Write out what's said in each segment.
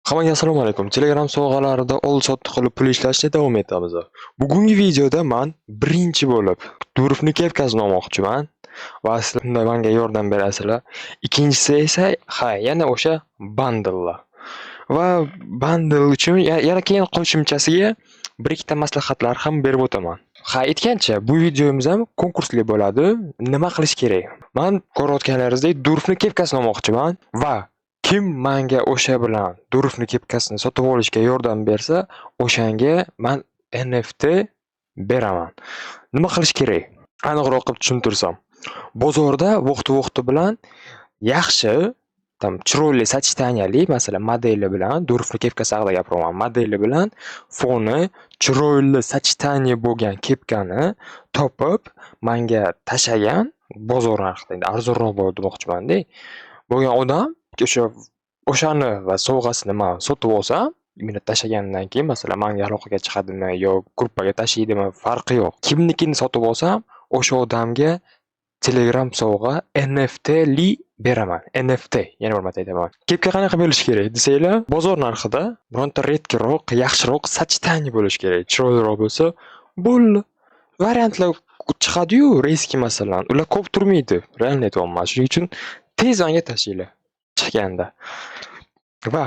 Hammaga assalomu alaykum. Telegram sovg'alarida ol-sotdi qilib pul ishlashda davom etamiz. Bugungi videoda men birinchi bo'lib Durufni kepkasini olmoqchiman va aslida menga yordam berasizlar. Ikkinchisi esa yana o'sha bandllar. Va bandl uchun yana keyin qo'shimchasiga bir ikkita maslahatlar ham berib o'taman. Aytgancha, bu videomiz ham konkursli bo'ladi. Nima qilish kerak? Men ko'rayotganlaringizdek Durufni kepkasini olmoqchiman va kim menga o'sha bilan Durufni kepkasini sotib olishga yordam bersa, o'shanga men NFT beraman. Nima qilish kerak? Aniqroq qilib tushuntirsam. Bozorda vaqti bilan yaxshi, chiroyli sachtaniyali, masalan, modeli bilan Durufni kepkasi haqida gapiryapman. Modeli bilan foni chiroyli sachstaniya bo'lgan kepkani topib, menga tashagan bozor narxida, arzonroq bo'ladi demoqchiman-da. Bo'lgan odam o'shani va sovg'asini men sotib olsam, meni tashagandan keyin, masalan, menga aloqaga chiqadimi yo gruppaga tashaydimi, farqi yo'q. Kimnikini sotib olsam, o'sha odamga Telegram sovg'a NFTli beraman. NFT, yana bir marta aytaman. Kepka qanaqa bo'lishi kerak desanglar, bozor narxida bironta redkiroq, yaxshiroq sachstani bo'lishi kerak. Chiroyliroq bo'lsa, bo'ldi. Variantlar chiqadi-yu, reski masalan, ular ko'p turmaydi. Realni aytyapman. Shuning uchun tez anga tashinglar. Chiqganda. Va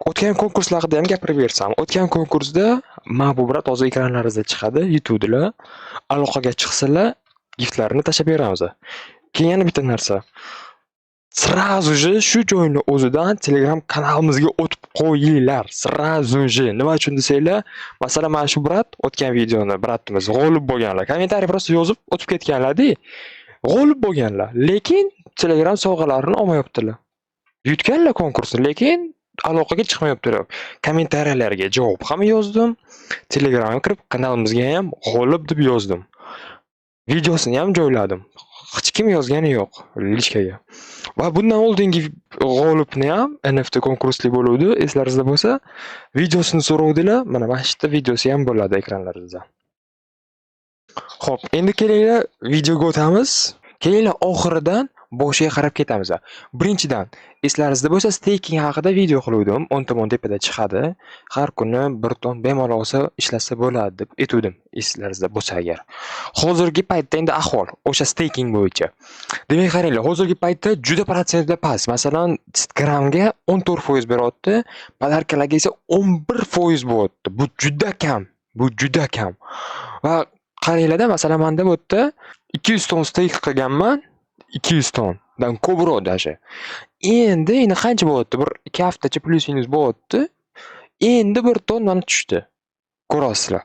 o'tgan konkurslar haqida ham gapirib bersam, o'tgan konkursda mag'lubiyat hozir ekranlaringizda chiqadi, YouTube'da. Aloqaga chiqsalar, giftlarni tashab beramiz. Keyin yana bitta narsa. Сразу же shu joyni o'zidan Telegram kanalimizga o'tib qo'yinglar. Сразу же. Nima uchun desanglar, masalan, mana shu brat o'tgan videoni bratimiz g'olib bo'lganlar. Kommentariy prosta yozib o'tib ketganlar-da. G'olib bo'lganlar, lekin Telegram sovg'alarini olmayaptilar. Yutganlar konkursni, lekin aloqaga chiqmayaptilar. Kommentariyalarga javob ham yozdim. Telegramga kirib kanalimizga ham g'olib deb yozdim. Videosini ham joyladim. Hech kim yozgani yo'q lichkaga. Va bundan oldingi g'olibni ham NFT konkursli bo'luvdi, eslaringizda bo'lsa, videosini so'rovdilar. Mana shu yerda videosi ham bo'ladi ekranlaringizda. Xo'p, endi kelinglar videoga o'tamiz. Kelinglar oxiridan boshiga qarab ketamiz. Birinchidan, eslaringizda bo'lsa, staking haqida video qiluvdim. 10 tomon tepada chiqadi. Har kuni 1 ton bemalol olsa ishlasa bo'ladi deb aytuvdim, eslaringizda bo'lsa agar. Hozirgi paytda endi ahvol o'sha staking bo'yicha. Demak, qaranglar, hozirgi paytda juda protsentda past. Masalan, gramga 14% beryapti, podarkalarga esa 11% bo'lyapti. Bu juda kam. Bu juda kam. Va qaranglarda, masalan, menda bu yerda 200 ton stake qilganman. 200 tondan ko'proq dashi. Endi qancha bo'lyapti? Bir 2 haftacha plus minus bo'lyapti. Endi 1 ton mana tushdi. Ko'rasizlar.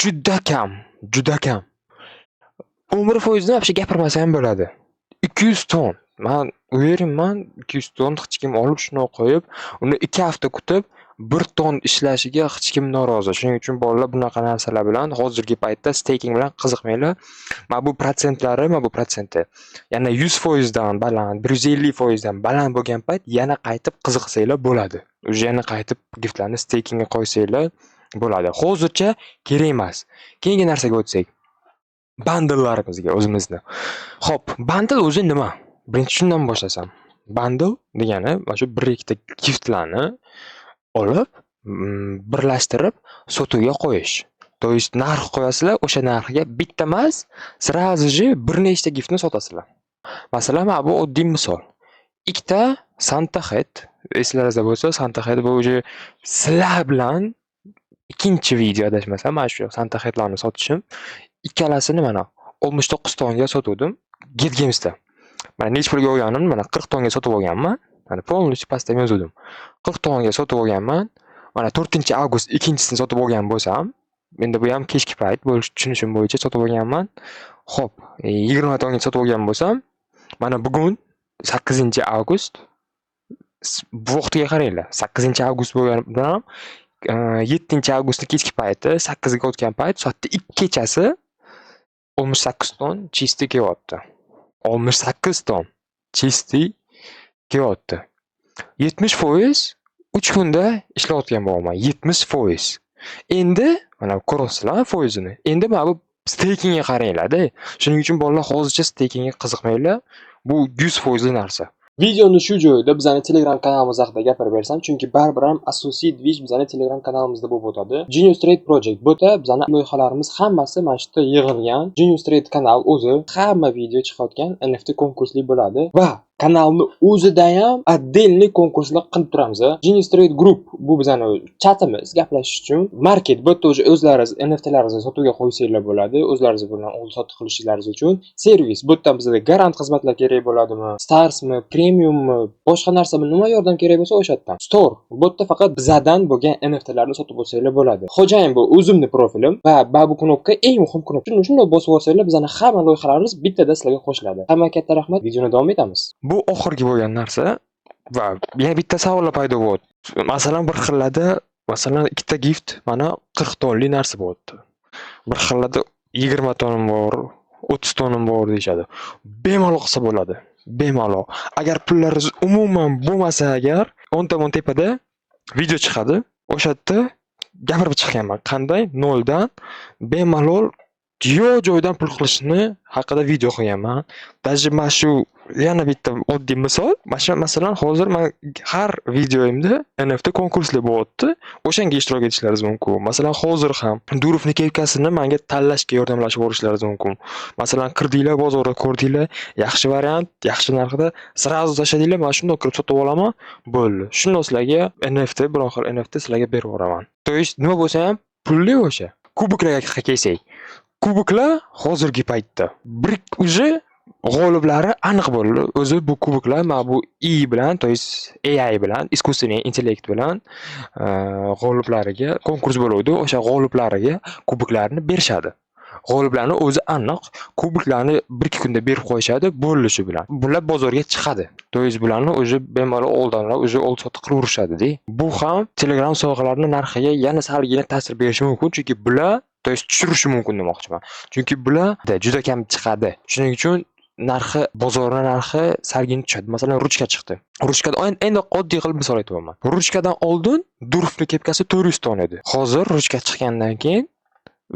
Juda kam, juda kam. 11% ni вообще gapirmasam ham bo'ladi. 200 ton. Men o'ylayman 200 ton hech kim olib shuni qo'yib, uni 2 hafta kutib 1 ton ishlashiga hech kim norozi. Shuning uchun bolalar bunaqa narsalar bilan hozirgi paytda staking bilan qiziqmanglar. Mana bu protsentlari, mana bu protsenti. Yana 100% dan baland, 150% dan baland bo'lgan payt yana qaytib qiziqsanglar bo'ladi. O'sha yana qaytib giftlarni stakingga qo'ysanglar bo'ladi. Hozircha kerak emas. Keyingi narsaga o'tsak. Bandllarimizga o'zimizni. Xo'p, bandl o'zi nima? Birinchi shundan boshlasam. Bandl degani mana shu bir ikkita giftlarni olib, birlashtirib sotuvga qo'yish. То есть narx qo'yasizlar, o'sha narxga bitta emas, сразу же bir nechta giftni sotasizlar. Masalan, mana bu oddiy misol. Ikkita Santa Het, eslaringizda bo'lsa, Santa Het bu o'zi sizlar bilan ikkinchi video adashmasam, mana shu Santa Hetlarni sotishim. Ikkalasini mana 69 tonga sotuvdim GetGames'da. Mana nech pulga olganim, mana 40 tonga sotib olganman. Mana полностью pastda yozdim. 40 tonga sotib olganman. Mana 4-avgust ikkinchisini sotib olgan bo'lsam, endi bu ham kechki payt bo'lish tushunishim bo'yicha sotib olganman. Xo'p, 20 tonga sotib olgan bo'lsam, mana bugun 8-avgust bu vaqtga qaranglar. 8-avgust bo'lganidan 7-avgustning kechki payti, 8 ga o'tgan payt, soat 2 kechasi 68 ton chisti kelyapti. 68 ton chisti kelyapti. 70% 3 kunda ishlayotgan bo'laman. 70%. Endi mana ko'rasizlar foizini. Endi mana bu stakingga qaranglar-da. Shuning uchun bolalar hozircha stakingga qiziqmanglar. Bu 100% narsa. Videoni shu joyda bizning Telegram kanalimiz haqida gapirib bersam, chunki baribir ham asosiy dvij bizning Telegram kanalimizda bo'lib o'tadi. Genius Trade Project. Bu yerda bizning loyihalarimiz hammasi mana shu yerda yig'ilgan. Genius Trade kanal o'zi hamma video chiqayotgan NFT konkursli bo'ladi va kanalni o'zida ham отдельный konkurslar qilib turamiz. Genius Trade Group bu bizning chatimiz, gaplashish uchun. Market bu yerda o'zlaringiz NFTlaringizni sotuvga qo'ysanglar bo'ladi, o'zlaringiz bilan oldi-sotdi qilishingiz uchun. Servis bu yerda bizga garant xizmatlar kerak bo'ladimi? Starsmi, premiummi, boshqa narsa nima yordam kerak bo'lsa o'sha yerdan. Store bu yerda faqat bizadan bo'lgan NFTlarni sotib olsanglar bo'ladi. Xo'jayin bu o'zimni profilim va bu knopka eng muhim knopka. Shunday bosib olsanglar bizning hamma loyihalarimiz bittada sizlarga qo'shiladi. Hamma katta rahmat. Videoni davom etamiz. Bu oxirgi bo'lgan narsa va yana bitta savollar paydo bo'ldi. Masalan, bir xillarda, masalan, ikkita gift mana 40 tonlik narsa bo'ldi. Bir xillarda 20 tonim bor, 30 tonim bor deyshadi. Bemalol qilsa bo'ladi. Bemalol. Agar pullaringiz umuman bo'lmasa agar, 10 tomon tepada video chiqadi. O'sha yerda gapirib chiqganman. Qanday 0 dan bemalol joydan pul qilishni haqida video qo'yganman. Даже mana shu yana bitta oddiy misol. Masalan, hozir men har videoimda NFT konkursli bo'lyapti. O'shanga ishtirok etishlaringiz mumkin. Masalan, hozir ham Durovni kepkasini menga tanlashga yordamlashib borishlaringiz mumkin. Masalan, kirdinglar bozorda ko'rdinglar, yaxshi variant, yaxshi narxda sразу tashladinglar, men shunday kirib sotib olaman, bo'ldi. Shunday sizlarga NFT, biror xil NFT sizlarga berib yuboraman. To есть nima bo'lsa ham pulli o'sha. Kubiklarga kelsak, kubiklar hozirgi paytda уже g'oliblari aniq bo'ldi. O'zi bu kubiklar mana bu bilan, to есть AI bilan, искусственный intellekt bilan g'oliblariga konkurs bo'ladi. O'sha g'oliblariga kubiklarni berishadi. G'oliblarni o'zi aniq kubiklarni 1-2 kunda berib qo'yishadi, bo'ldi shu bilan. Bular bozorga chiqadi. To есть bularni o'zi bemalol oldinlar o'zi oldi-sotdi qilib urishadi-da. Bu ham Telegram sovg'alarining narxiga yana salgina ta'sir berishi mumkin, chunki bular to есть tushirishi mumkin demoqchiman. Chunki bular juda kam chiqadi. Shuning uchun narxi, bozorning narxi salgina tushadi. Masalan, ruchka chiqdi. Ruchkadan endi oddiy qilib misol aytaman. Ruchkadan oldin Durovni kepkasi 400 ton edi. Hozir ruchka chiqqandan keyin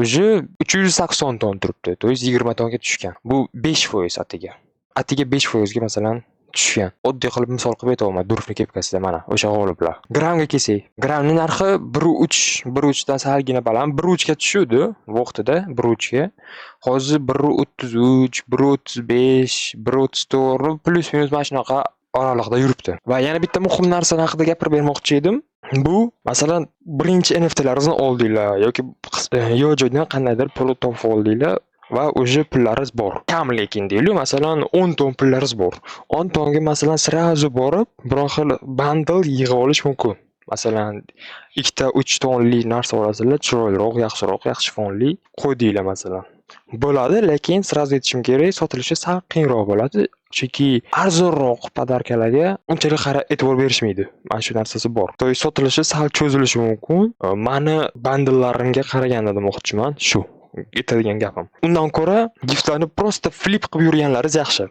уже 380 ton turibdi. To есть 20 tonga tushgan. Bu 5% atiga. Atiga 5% ga masalan tushgan. Oddiy qilib misol qilib aytaman Durovni kepkasida mana o'sha g'oliblar. Gramga kelsak, gramning narxi 1.3 dan salgina baland, 1.3 ga tushdi vaqtida, 1.3 ga. Hozir 1.33, 1.35, 1.34 plus minus mana shunaqa oraliqda yuribdi. Va yana bitta muhim narsa haqida gapirib bermoqchi edim. Bu masalan birinchi NFTlaringizni oldinglar yoki joydan qandaydir pul topib oldinglar va o'sha pullaringiz bor. Kam lekin deylik, masalan 10 ton pullaringiz bor. 10 tonga masalan sразу borib, biror xil bundle yig'ib olish mumkin. Masalan 2-3 tonlik narsa olasizlar, chiroyliroq, yaxshiroq, yaxshi fonli qo'ydinglar masalan. Bo'ladi, lekin sразу aytishim kerak, sotilishi sal qiyinroq bo'ladi. Chunki arzonroq podarkalarga unchalik e'tibor berishmaydi. Mana shu narsasi bor. To есть sotilishi sal cho'zilishi mumkin. Meni bandillarimga qaraganda demoqchiman, shu aytadigan gapim. Undan ko'ra giftlarni prosta flip qilib yurganlaringiz yaxshi.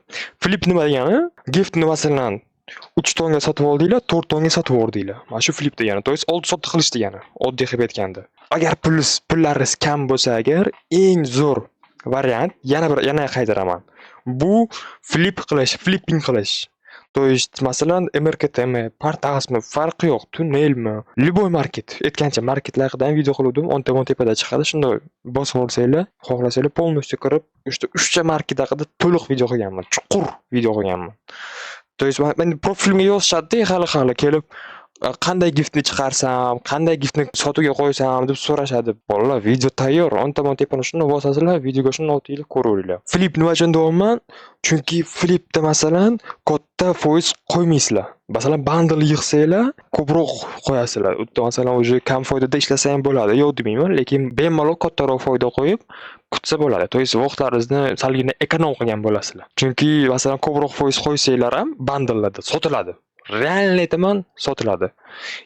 Flip nima degani? Giftni masalan 3 tonga sotib oldinglar, 4 tonga sotib o'rdinglar. Mana shu flip degani. To есть oldi-sotdi qilish degani. Oddiy qilib aytganda. Agar pullaringiz kam bo'lsa agar, eng zo'r variant yana qaytaraman. Bu flipping qilish. To есть masalan MRKTmi, Partasmi, farqi yo'q, Tunnelmi, любой market. Aytgancha marketlardan video qildim, 10 tomon tepada chiqadi. Shunday bosib olsanglar, xohlasanglar polностью kirib, uchta market haqida to'liq video qilganman, chuqur video qilganman. To есть men profilimga yozishadi, hali kelib qanday giftni chiqarsam, qanday giftni sotuvga qo'ysam deb so'rashadi. Bolalar, video tayyor. 10 tomon tepani shunday bosasizlar, videoga shunday o'tinglar, ko'raveringlar. Flip nima uchun deyapman? Chunki flipda masalan katta foiz qo'ymaysizlar. Masalan, bundle yig'sanglar, ko'proq qo'yasizlar. Unda masalan o'zi kam foydada ishlasa ham bo'ladi, yo'q demayman, lekin bemalol kattaroq foyda qo'yib kutsa bo'ladi. To есть vaqtlaringizni salgina ekonom qilgan bo'lasizlar. Chunki masalan ko'proq foiz qo'ysanglar ham bundlelarda sotiladi. Real aytaman, sotiladi.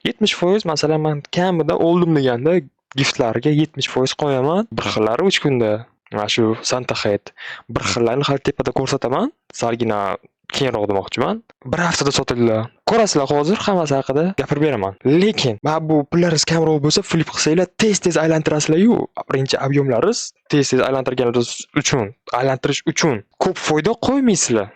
70% masalan men kamida oldim deganda giftlarga 70% qo'yaman. Bir xillari 3 kunda. Mana shu Santa Head bir xillarni hali tepada ko'rsataman. Salgina keyinroq demoqchiman. Bir haftada sotildi. Ko'rasizlar, hozir hammasi haqida gapirib beraman. Lekin mana bu pullaringiz kamroq bo'lsa, flip qilsanglar, tez aylantirasizlar-yu. Birinchi ob'yomlaringiz tez aylantirganingiz uchun, aylantirish uchun ko'p foyda qo'ymaysizlar.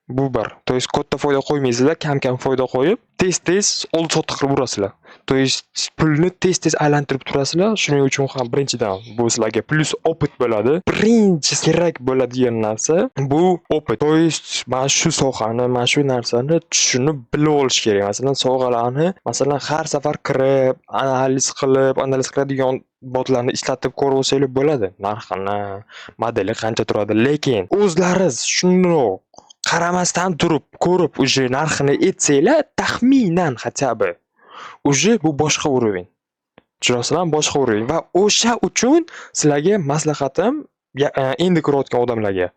Bu bir. To есть katta foyda qo'ymaysizlar, kam-kam foyda qo'yib, tez-tez oldi-sotdi qilib urasizlar. To есть pulni tez-tez aylantirib turasizlar. Shuning uchun ham birinchidan bu sizlarga plus opit bo'ladi. Birinchi kerak bo'ladigan narsa bu opit. To есть mana shu sohani, mana shu narsani tushunib bilib olish kerak. Masalan, sovg'alarni, masalan, har safar kirib, analiz qiladigan botlarni ishlatib ko'rib olsanglar bo'ladi. Narxini, modeli qancha turadi, lekin o'zlari shuni qaramasdan turib, ko'rib, uje narxini aytsanglar, taxminan хотя бы uje bu boshqa уровень. Tushunasizlarmi? Boshqa уровень. Va o'sha uchun sizlarga maslahatim, endi ko'rayotgan odamlarga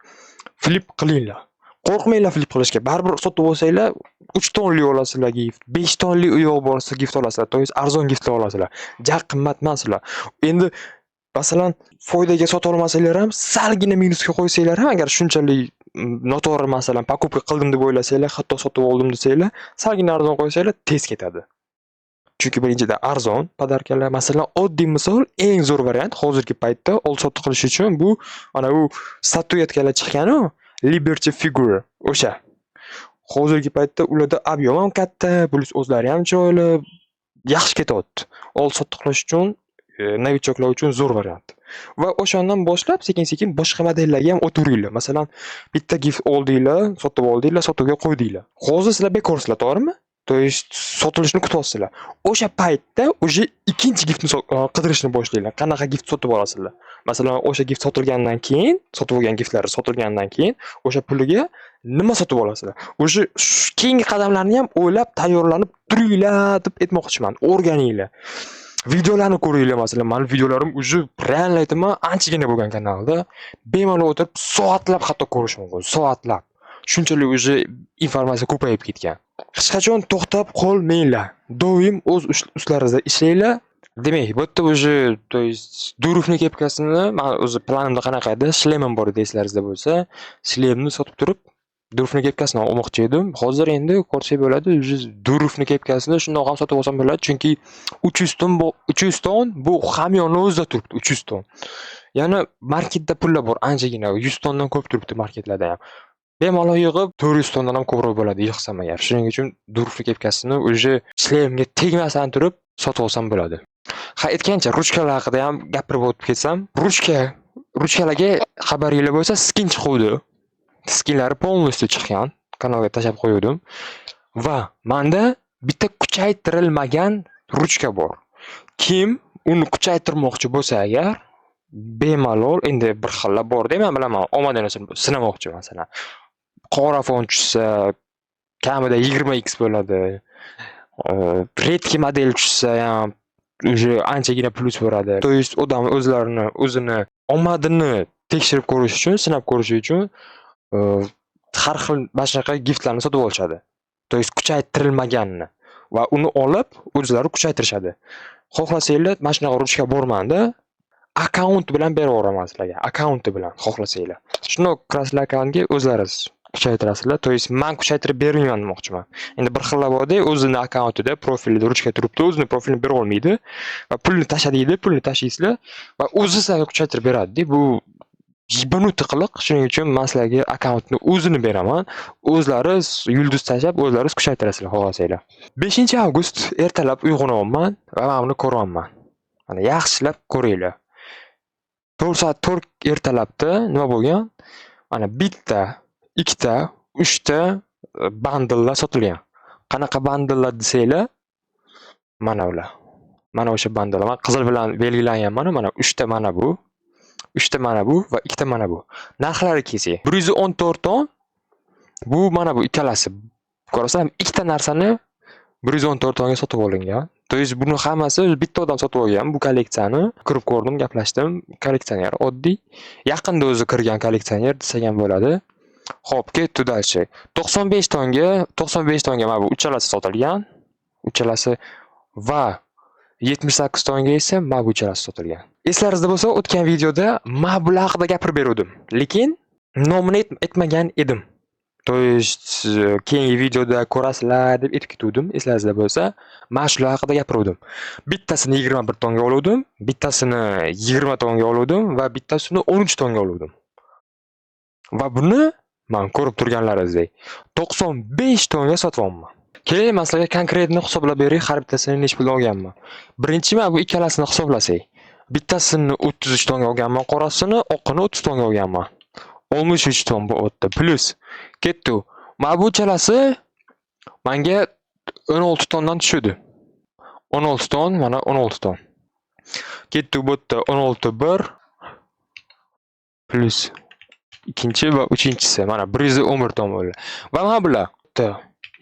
flip qilinglar. Qo'rqmanglar flip qilishga. Baribir sotib olsanglar, 3 tonli olasizlar gift, 5 tonli uy borsa gift olasizlar. To есть arzon giftlar olasizlar. Ja qimmat emaslar. Endi masalan, foydaga sota olmasanglar ham, salgina minusga qo'ysanglar ham, agar shunchalik noto'g'ri masalan покупка qildim deb o'ylasanglar, hatto sotib oldim desanglar, salgina arzon qo'ysanglar tez ketadi. Chunki birinchidan arzon podarkalar, masalan, oddiy misol, eng zo'r variant hozirgi paytda oldi-sotdi qilish uchun bu ana u statuetkalar chiqqan-ku, Liberty Figure o'sha. Hozirgi paytda ularda ob'yom ham katta, plus o'zlari ham chiroyli, yaxshi ketyapti. Oldi-sotdi qilish uchun novichoklar uchun zo'r variant. Va o'shandan boshlab sekin-sekin boshqa modellarga ham o'tiringlar. Masalan, bitta gift oldinglar, sotib oldinglar, sotuvga qo'ydinglar. Hozir sizlar bekorsizlar, to'g'rimi? To есть sotilishini kutyapsizlar. O'sha paytda уже ikkinchi giftni qidirishni boshlaylar. Qanaqa gift sotib olasizlar? Masalan, o'sha gift sotilgandan keyin, sotib olgan giftlari sotilgandan keyin o'sha puliga nima sotib olasizlar? O'sha keyingi qadamlarni ham o'ylab, tayyorlanib turinglar deb aytmoqchiman. O'rganinglar. Videolarni ko'ringlar, masalan, men videolarim уже real aytaman, anchagina bo'lgan kanalda. Bemalol o'tirib, soatlab hatto ko'rish mumkin. Soatlab. Shunchalik уже informatsiya ko'payib ketgan. Hech qachon to'xtab qolmanglar. Doim o'z ustlaringizda ishlanglar. Demak, bu yerda уже, то есть, Durovni kepkasini men o'zi planimda qanaqa edi? Shlemim bor edi, eslaringizda bo'lsa, shlemni sotib turib, Durovni kepkasini olmoqchi edim. Hozir endi ko'rsak bo'ladi, Durovni kepkasini shundoq ham sotib olsam bo'ladi, chunki 300 ton bu hamyonni o'zida turibdi, 300 ton. Ya'ni marketda pullar bor, anchagina 100 tondan ko'p turibdi marketlarda ham. Bemalol yig'ib 400 tondan ham ko'proq bo'ladi yig'sam agar. Shuning uchun Durovni kepkasini o'zi shlemga tegmasdan turib sotib olsam bo'ladi. Ha, aytgancha ruchkalar haqida ham gapirib o'tib ketsam, ruchkalarga xabaringlar bo'lsa, skin chiquvdi. Skinlari полностью chiqqan. Kanalga tashab qo'ydim. Va menda bitta kuchaytirilmagan ruchka bor. Kim uni kuchaytirmoqchi bo'lsa agar, bemalol endi bir xillar bor deb men bilaman. Omadini sinamoqchi masalan. Qora fon tushsa, kamida 20x bo'ladi. Redki model tushsa ham уже anchagina plus bo'ladi. To есть odam o'zini omadini tekshirib ko'rish uchun, sinab ko'rish uchun har xil boshqa giftlarni sotib olishadi. To есть kuchaytirilmaganini va uni olib o'zlari kuchaytirishadi. Xohlasanglar, mana shunaqa ruchka bormanda, akkaunt bilan beraveraman sizlarga. Akkaunti bilan xohlasanglar. Shuni krasli akkauntga o'zlaringiz kuchaytirasizlar. To есть men kuchaytirib bermayman demoqchiman. Endi bir xillar borda, o'zining akkauntida, profilida ruchka turibdi, o'zining profilini bera olmaydi va pulni tashlaydi, pulni tashlaysizlar va o'zi sizlarga kuchaytirib beradi. Bu yibanut qiliq. Shuning uchun men sizlarga akkauntni o'zini beraman. O'zlari yulduz tashlab, o'zlari kuchaytirasizlar xohlasanglar. 5-avgust ertalab uyg'onaman va men buni ko'ryapman. Mana yaxshilab ko'ringlar. 4 soat 4 ertalabda nima bo'lgan? Mana bitta, ikkita, 3 ta bandllar sotilgan. Qanaqa bandllar desanglar, mana ular. Mana o'sha bandllar. Men qizil bilan belgilangan mana 3 ta mana bu. 3 ta mana bu va 2 ta mana bu. Narxlari kelsak, 114 ton. Bu mana bu ikkalasi. Ko'rasizlarmi? Ikkita narsani 114 tonga sotib olingan. To есть buni hammasi bitta odam sotib olgan bu kolleksiyani. Kirib ko'rdim, gaplashdim. Kolleksioner oddiy. Yaqinda o'zi kirgan kolleksioner desak ham bo'ladi. Xo'p, ketdi dalchi. 95 tonga mana bu uchalasi sotilgan. Uchalasi va 78 tonga esa mana bu uchalasi sotilgan. Eslaringizda bo'lsa, o'tgan videoda mana bular haqida gapirib berdim, lekin nomini aytmagan edim. To есть keyingi videoda ko'rasizlar deb aytib ketdim. Eslaringizda bo'lsa, mana shular haqida gapirdim. Bittasini 21 tonga oldim, bittasini 20 tonga oldim va bittasini 13 tonga oldim. Va buni Men ko'rib turganlaringizdek 95 tonga sotyapman. Keling, men sizlarga konkretni hisoblab beray, har bittasini necha pul olganman. Birinchi men bu ikkalasini hisoblasak. Bittasini 33 tonga olganman, qorasini, oqini 30 tonga olganman. 63 ton bu o'tdi. Plus ketdi. Mana bu chalasi menga 16 tondan tushdi. 16 ton, mana 16 ton. Ketdi bu yerda 16 1 plus ikkinchi va uchinchisi mana 111 ton bo'ldi. Va mana bular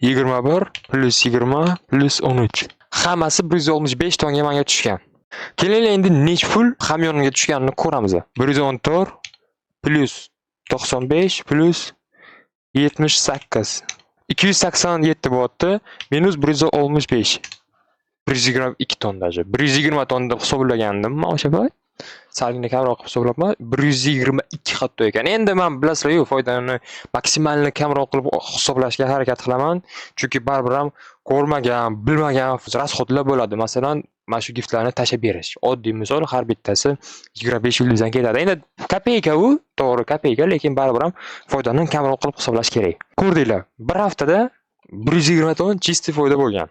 21 plus 20 plus 13. Hammasi 165 tonga menga tushgan. Keling endi nech pul hamyoniga tushganini ko'ramiz. 114 plus 95 plus 78. 287 bo'lyapti minus 165. 122 ton даже. 120 tonni deb hisoblagandim men o'sha payt. Salgina kamroq hisoblabman. 122 hatto ekan. Endi men bilasizlar-ku, foydani maksimalni kamroq qilib hisoblashga harakat qilaman. Chunki baribir ham ko'rmagan, bilmagan rasxodlar bo'ladi. Masalan, mana shu giftlarni tashab berish. Oddiy misol, har bittasi 25 yulduzdan ketadi. Endi kopeyka u, to'g'ri kopeyka, lekin baribir ham foydani kamroq qilib hisoblash kerak. Ko'rdinglar, bir haftada 120 ton чистый foyda bo'lgan.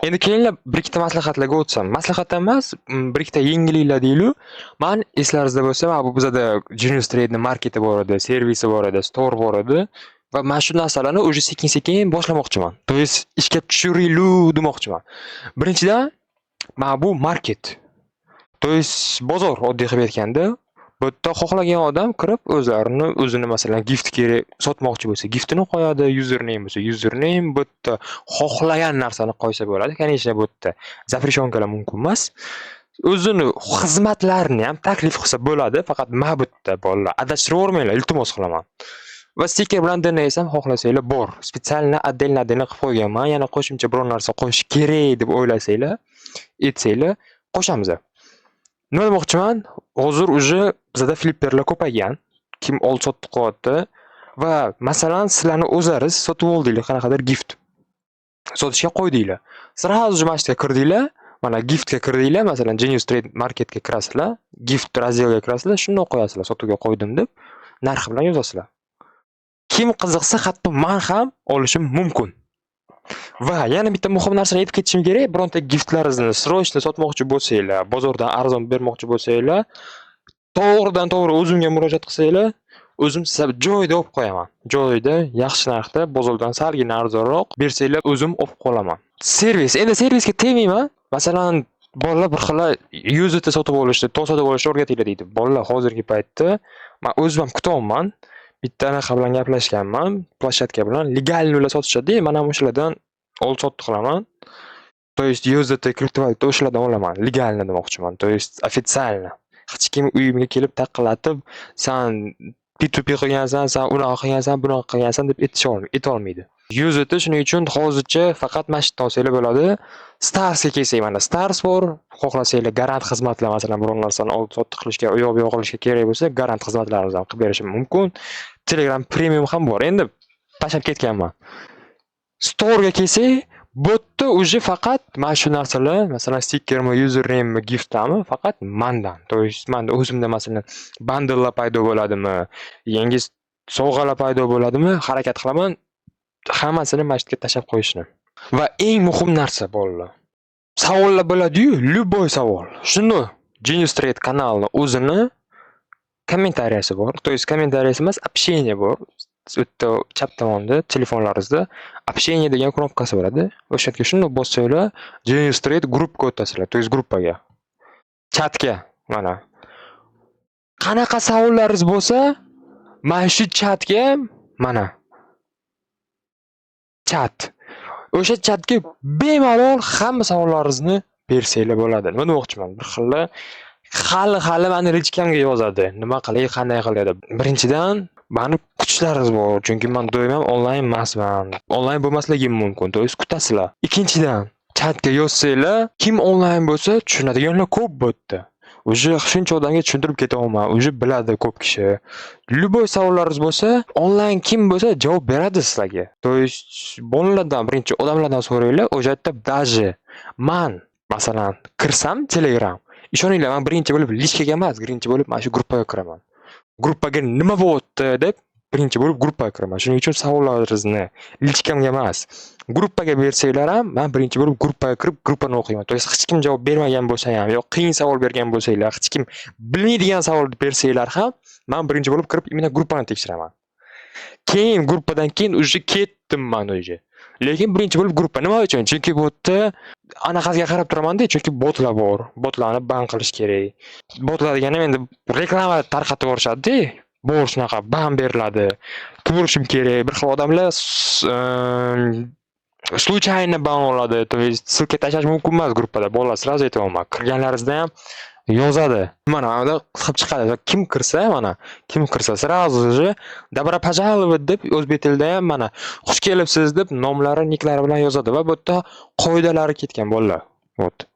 Endi kelinglar bir ikkita maslahatlarga o'tsam. Maslahat emas, bir ikkita yengilliklar deylik. Men eslaringizda bo'lsa, mana bu bizada Genius Trade marketi bor edi, servisi bor edi, store bor edi va men shu narsalarni o'zi sekin-sekin boshlamoqchiman. To есть ishga tushiraylik demoqchiman. Birinchidan, mana bu market. To есть bozor oddiy qilib aytganda, bu yerda xohlagan odam kirib o'zini masalan gift kerak sotmoqchi bo'lsa, giftini qo'yadi, username bo'lsa, username, bu yerda xohlagan narsani qo'ysa bo'ladi. Конечно, bu yerda запрещенkalar mumkin emas. O'zini xizmatlarini ham taklif qilsa bo'ladi, faqat mana bu yerda bolalar adashtirib o'rmanglar, iltimos qilaman. Va stiker bilan dinlaysam xohlasanglar bor. Spesialni отдельно qilib qo'yganman. Yana qo'shimcha biror narsa qo'shish kerak deb o'ylasanglar, aytsanglar, qo'shamiz. Nima demoqchiman? Hozir уже bizda flipperlar ko'paygan. Kim oldi-sotdi qilyapti va masalan sizlarni o'zlaringiz sotib oldinglar qanaqadir gift. Sotishga qo'ydinglar. Сразу mana shunga kirdinglar, mana giftga kirdinglar, masalan Genius Trade marketga kirasizlar, gift razdelga kirasizlar, shunday qo'yasizlar, sotuvga qo'ydim deb narxi bilan yozasizlar. Kim qiziqsa, hatto men ham olishim mumkin. Va yana bitta muhim narsani aytib ketishim kerak. Bironta giftlaringizni srochno sotmoqchi bo'lsanglar, bozordan arzon bermoqchi bo'lsanglar, to'g'ridan-to'g'ri o'zimga murojaat qilsanglar, o'zim sizga joyda olib qo'yaman. Joyda yaxshi narxda, bozordan salgina arzonroq bersanglar, o'zim olib qolaman. Servis. Endi servisga tegmayman. Masalan, bolalar bir xil yuzita sotib olishni, to'g'ri sotib olishni o'rgatinglar deydi. Bolalar hozirgi paytda men o'zim ham kutyapman. Bitta narx bilan gaplashganman, plashatka bilan legalni ular sotishadi. Men ham o'shalardan oldi-sotdi qilaman. То есть USDT kriptovalyuta o'shalardan olaman. Legalni demoqchiman. То есть официально. Hech kim uyimga kelib taqqilatib, "Sen P2P qilgansan, sen unaqa qilgansan, bunaqa qilgansan" deb aytolmaydi. USDT shuning uchun hozircha faqat mana shu tavsiyalar bo'ladi. Starsga kelsak, mana Stars bor. Xohlasanglar garant xizmatlar, masalan, biror narsani oldi-sotdi qilishga, u yoq-bu yoq qilishga kerak bo'lsa, garant xizmatlarimizni ham qilib berishim mumkin. Telegram Premium ham bor. Endi tashlab ketganman. Store'ga kelsak, bu yerda уже faqat mana shu narsalar, masalan, stikermi, username, giftami faqat mendan. To есть men o'zimda masalan bundlelar paydo bo'ladimi, yangi sovg'alar paydo bo'ladimi, harakat qilaman hammasini mana shu yerga tashlab qo'yishni. Va eng muhim narsa bolalar. Savollar bo'ladi-yu, любой savol. Shuni Genius Trade kanalining o'zini kommentariyasi bor. To есть kommentariyasi emas, общение bor. O'tda chap tomonda telefonlaringizda общение degan knopkasi bo'ladi. O'sha yerga shuni bossanglar, Genius Trade gruppaga o'tasizlar. To есть gruppaga. Chatga mana. Qanaqa savollaringiz bo'lsa, mana shu chatga mana chat. O'sha chatga bemalol hamma savollaringizni bersanglar bo'ladi. Nima demoqchiman? Bir xilla hali meni rechkamga yozadi. Nima qilay, qanday qilay deb. Birinchidan, meni kuchlaringiz bor, chunki men doim ham onlayn emasman. Onlayn bo'lmasligim mumkin, to есть kutasizlar. Ikkinchidan, chatga yozsanglar, kim onlayn bo'lsa, tushunadiganlar ko'p bo'tdi. Уже shuncha odamga tushuntirib ketaman. Уже biladi ko'p kishi. Любой savollaringiz bo'lsa, onlayn kim bo'lsa javob beradi sizlarga. To есть bolalardan, birinchi odamlardan so'ranglar. O'sha yerda даже men masalan kirsam Telegram, ishoninglar, men birinchi bo'lib lichkaga emas, birinchi bo'lib mana shu gruppaga kiraman. Gruppaga nima bo'lyapti deb birinchi bo'lib gruppaga kiraman. Shuning uchun savollaringizni lichkamga emas, gruppaga bersanglar ham, men birinchi bo'lib gruppaga kirib, gruppani o'qiyman. To есть hech kim javob bermagan bo'lsa ham, yo qiyin savol bergan bo'lsanglar, hech kim bilmaydigan savol bersanglar ham, men birinchi bo'lib kirib, imенно gruppani tekshiraman. Keyin gruppadan keyin уже ketdim men уже. Lekin birinchi bo'lib gruppa nima uchun? Chunki bu yerda anaqasiga qarab turaman-da, chunki botlar bor. Botlarni ban qilish kerak. Botlar deganim endi reklama tarqatib yuborishadi-da. Bor shunaqa ban beriladi. Turishim kerak. Bir xil odamlar случайно ban oladi. То есть ссылка tashlash mumkin emas gruppada. Bolalar сразу aytayapman. Kirganlaringizda ham yozadi. Mana bunda chiqib chiqadi. Kim kirsa сразу же добро пожаловать deb o'zbek tilida ham mana xush kelibsiz deb nomlari, niklari bilan yozadi va bu yerda qoidalari ketgan bolalar. Вот.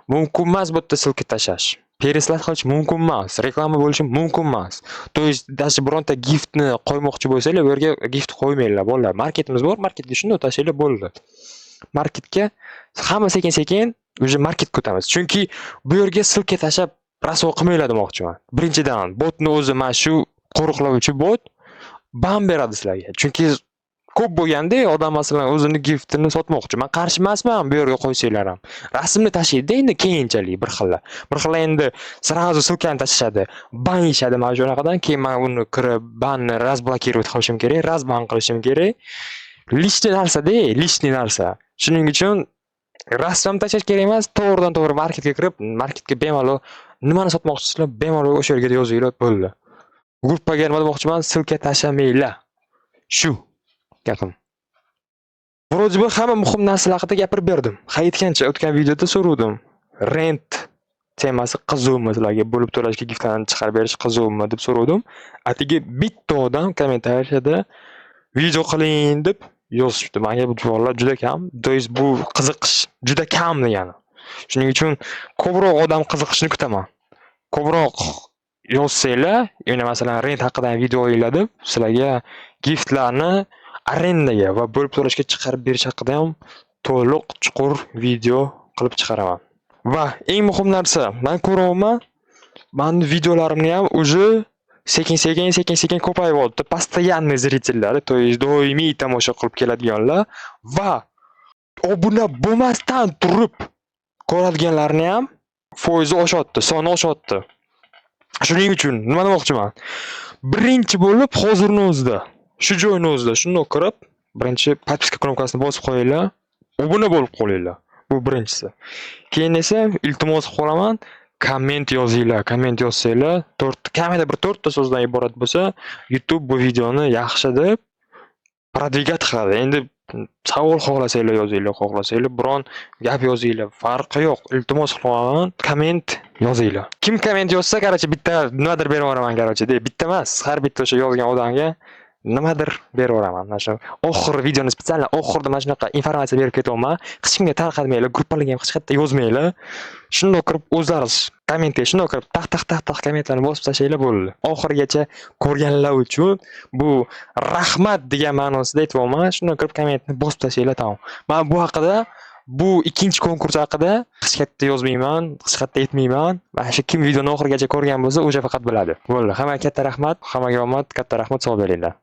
Mumkin emas bu yerda ссылка tashlash. Переслать qilish mumkin emas, reklama bo'lishi mumkin emas. То есть даже bironta giftni qo'ymoqchi bo'lsanglar, bu yerga gift qo'ymanglar bolalar. Marketimiz bor, marketga shunday tashlaylar bo'ldi. Marketga hamma sekin-sekin уже marketga o'tamiz. Chunki bu yerga ссылка tashlab rasvo qilmanglar demoqchiman. Birinchidan, botni o'zi mana shu qo'riqlovchi bot ban beradi sizlarga. Chunki ko'p bo'lganda odam masalan o'zini giftini sotmoqchi. Men qarshi emasman bu yerga qo'ysanglar ham. Rasmni tashlaydi endi keyinchalik bir xilla. Bir xilla endi сразу ссылкani tashlashadi. Ban yeyishadi mana shunaqadan. Keyin men uni kirib banni razblokировать qilishim kerak, razban qilishim kerak. Lishni narsa. Shuning uchun rasm tashlash kerak emas, to'g'ridan-to'g'ri marketga kirib, marketga bemalol nimani sotmoqchisizlar, bemalol o'sha yerga yozinglar bo'ldi. Gruppaga nima demoqchiman, ссылка tashlamanglar. Shu gapim. Vроде бы hamma muhim narsalar haqida gapirib berdim. Aytgancha o'tgan videoda so'rovdim. Rent temasi qiziqmi sizlarga, bo'lib to'lashga giftlarni chiqarib berish qiziqmi deb so'rovdim. Atigi bitta odam kommentariyada video qiling deb yozishdi. Menga bu savollar juda kam. To есть bu qiziqish juda kam degani. Shuning uchun ko'proq odam qiziqishni kutaman. Ko'proq yozsanglar, yana masalan rent haqida video o'yladi, sizlarga giftlarni arendaga va bo'lib to'lashga chiqarib berish haqida ham to'liq chuqur video qilib chiqaraman. Va eng muhim narsa, men ko'ryapman, meni videolarimni ham уже sekin-sekin ko'payyapti. Постоянный zritellar, to есть doimiy tomosha qilib keladiganlar va obuna bo'lmasdan turib ko'radiganlarni ham foizi oshatdi, soni oshatdi. Shuning uchun nima demoqchiman? Birinchi bo'lib hozirning o'zida, shu joyning o'zida shunday kirib, birinchi podpiska knopkasini bosib qo'yinglar, obuna bo'lib qolinglar. Bu birinchisi. Keyin esa iltimos qilaman, komment yozinglar. Komment yozsanglar, kamida bir 4 ta so'zdan iborat bo'lsa, YouTube bu videoni yaxshi deb продвигать qiladi. Endi savol xohlasanglar yozinglar, xohlasanglar biron gap yozinglar, farqi yo'q. Iltimos qilaman, komment yozinglar. Kim komment yozsa, qarchi bitta nimadir berib yuboraman, qarchi. Bitta emas, har bitta o'sha yozgan odamga nimadir berib yuboraman. Mana shu oxir videoni spesial oxirda mana shunaqa informatsiya berib ketaman. Hech kimga tarqatmanglar, gruppalarga ham hech qayerda yozmanglar. Shunday kirib o'zlaringiz kommentga shunday kirib taq kommentlarni bosib tashlanglar bo'ldi. Oxirigacha ko'rganlar uchun bu rahmat degan ma'nosida aytayapman. Shunday kirib kommentni bosib tashlanglar tamom. Men bu haqida bu ikkinchi konkurs haqida hech qayerda yozmayman, hech qayerda aytmayman. Mana shu kim videoni oxirigacha ko'rgan bo'lsa, o'sha faqat biladi. Bo'ldi. Hammaga katta rahmat, hammaga omad, katta rahmat, sog' bo'linglar.